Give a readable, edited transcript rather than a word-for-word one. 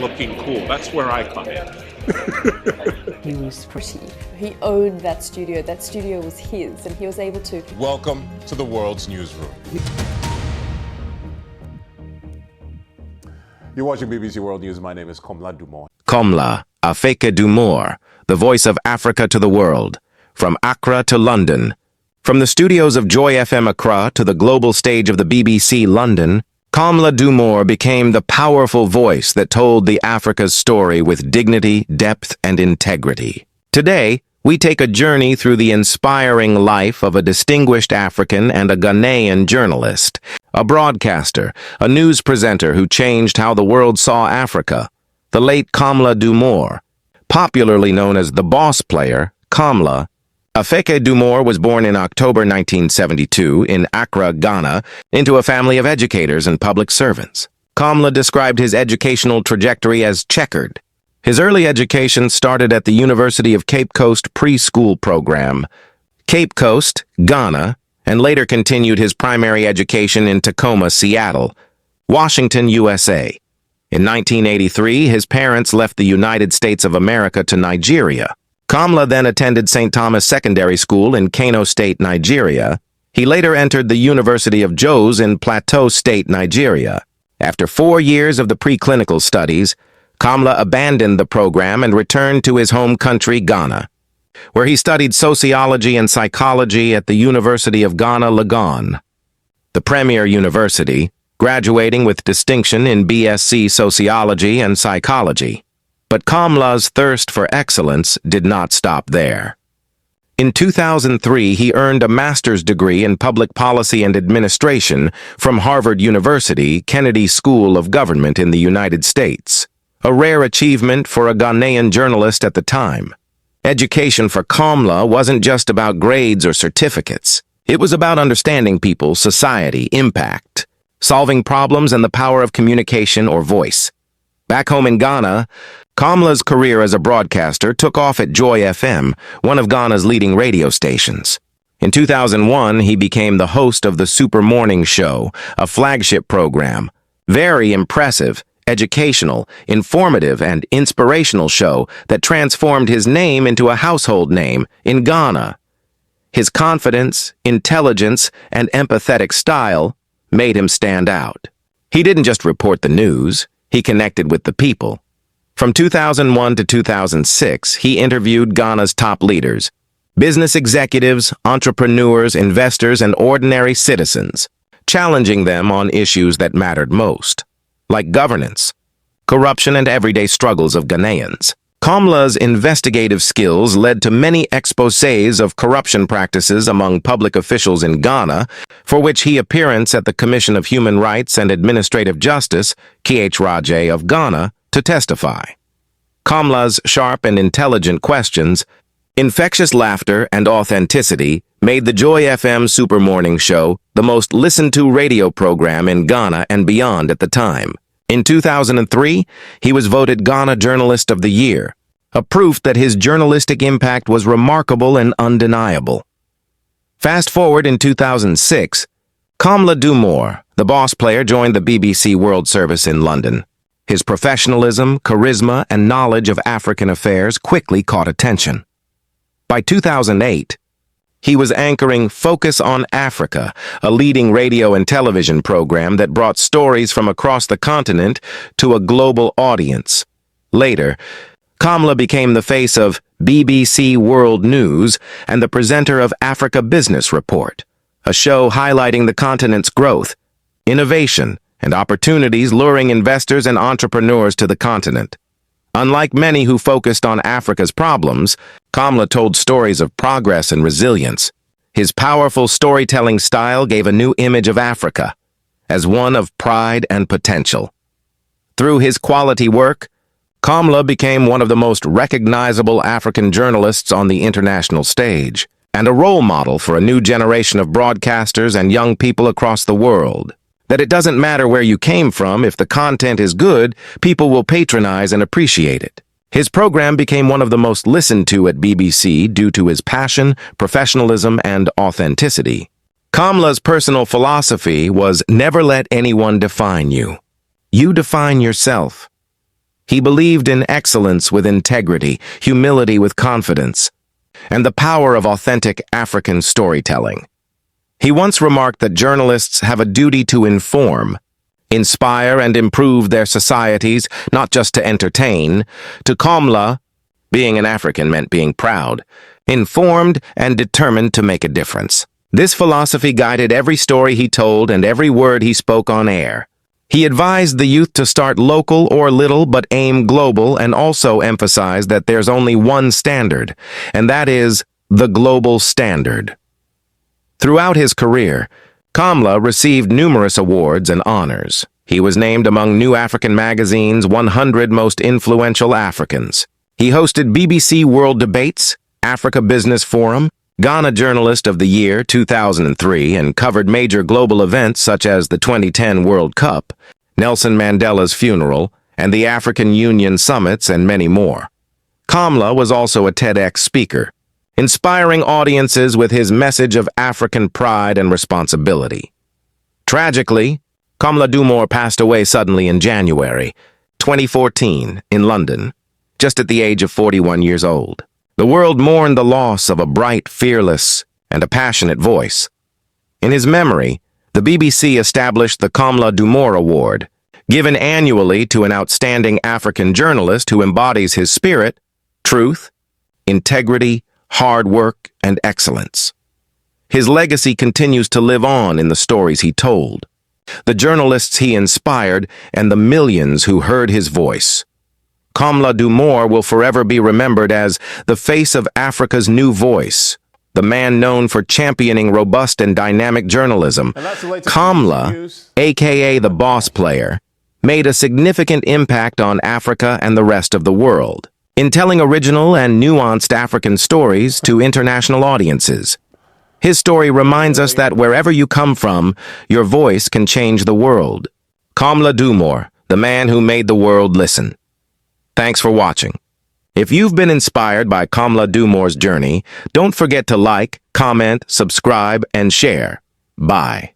looking cool. That's where I come in. He was pretty. He owned that studio. That studio was his, and he was able to... Welcome to the world's newsroom. You're watching BBC World News. My name is Komla Dumor. Komla Afeke DUmor, the voice of Africa to the world. From Accra to London. From the studios of Joy FM Accra to the global stage of the BBC London, Komla Dumor became the powerful voice that told the Africa's story with dignity, depth, and integrity. Today, we take a journey through the inspiring life of a distinguished African and a Ghanaian journalist, a broadcaster, a news presenter who changed how the world saw Africa, the late Komla Dumor. Popularly known as the boss player, Komla Afeke DUmor was born in October 1972 in Accra, Ghana, into a family of educators and public servants. Komla described his educational trajectory as checkered. His early education started at the University of Cape Coast preschool program, Cape Coast, Ghana, and later continued his primary education in Tacoma, Seattle, Washington, USA. In 1983, his parents left the United States of America to Nigeria. Komla then attended St. Thomas Secondary School in Kano State, Nigeria. He later entered the University of Jos in Plateau State, Nigeria. After 4 years of the preclinical studies, Komla abandoned the program and returned to his home country, Ghana, where he studied sociology and psychology at the University of Ghana, Legon, the premier university, graduating with distinction in BSc Sociology and Psychology. But Komla's thirst for excellence did not stop there. In 2003, he earned a master's degree in public policy and administration from Harvard University Kennedy School of Government in the United States, a rare achievement for a Ghanaian journalist at the time. Education for Komla wasn't just about grades or certificates. It was about understanding people, society, impact, solving problems, and the power of communication or voice. Back home in Ghana, Komla's career as a broadcaster took off at Joy FM, one of Ghana's leading radio stations. In 2001, he became the host of the Super Morning Show, a flagship program. Very impressive, educational, informative, and inspirational show that transformed his name into a household name in Ghana. His confidence, intelligence, and empathetic style made him stand out. He didn't just report the news, he connected with the people. From 2001 to 2006, he interviewed Ghana's top leaders, business executives, entrepreneurs, investors, and ordinary citizens, challenging them on issues that mattered most, like governance, corruption, and everyday struggles of Ghanaians. Komla's investigative skills led to many exposés of corruption practices among public officials in Ghana, for which he appearance at the Commission of Human Rights and Administrative Justice, KHRJ of Ghana, to testify. Komla's sharp and intelligent questions, infectious laughter, and authenticity made the Joy FM Super Morning Show the most listened-to radio program in Ghana and beyond at the time. In 2003, he was voted Ghana Journalist of the Year, a proof that his journalistic impact was remarkable and undeniable. Fast forward in 2006, Komla Dumor, the boss player, joined the BBC World Service in London. His professionalism, charisma, and knowledge of African affairs quickly caught attention. By 2008, he was anchoring Focus on Africa, a leading radio and television program that brought stories from across the continent to a global audience. Later, Komla became the face of BBC World News and the presenter of Africa Business Report, a show highlighting the continent's growth, innovation, and opportunities luring investors and entrepreneurs to the continent. Unlike many who focused on Africa's problems, Komla told stories of progress and resilience. His powerful storytelling style gave a new image of Africa, as one of pride and potential. Through his quality work, Komla became one of the most recognizable African journalists on the international stage, and a role model for a new generation of broadcasters and young people across the world. That it doesn't matter where you came from, if the content is good, people will patronize and appreciate it. His program became one of the most listened to at BBC due to his passion, professionalism, and authenticity. Komla's personal philosophy was never let anyone define you. You define yourself. He believed in excellence with integrity, humility with confidence, and the power of authentic African storytelling. He once remarked that journalists have a duty to inform, inspire and improve their societies, not just to entertain. To Komla, being an African meant being proud, informed and determined to make a difference. This philosophy guided every story he told and every word he spoke on air. He advised the youth to start local or little but aim global, and also emphasized that there's only one standard, and that is the global standard. Throughout his career, Komla received numerous awards and honors. He was named among New African Magazine's 100 Most Influential Africans. He hosted BBC World Debates, Africa Business Forum, Ghana Journalist of the Year 2003, and covered major global events such as the 2010 World Cup, Nelson Mandela's funeral, and the African Union summits, and many more. Komla was also a TEDx speaker, inspiring audiences with his message of African pride and responsibility. Tragically, Komla Dumor passed away suddenly in January 2014 in London, just at the age of 41 years old. The world mourned the loss of a bright, fearless, and a passionate voice. In his memory, the BBC established the Komla Dumor Award, given annually to an outstanding African journalist who embodies his spirit, truth, integrity, hard work, and excellence. His legacy continues to live on in the stories he told, the journalists he inspired, and the millions who heard his voice. Komla Dumor will forever be remembered as the face of Africa's new voice, the man known for championing robust and dynamic journalism. Komla, aka the Boss Player, made a significant impact on Africa and the rest of the world, in telling original and nuanced African stories to international audiences. His story reminds us that wherever you come from, your voice can change the world. Komla Dumor, the man who made the world listen. Thanks for watching. If you've been inspired by Komla Dumor's journey, don't forget to like, comment, subscribe, and share. Bye.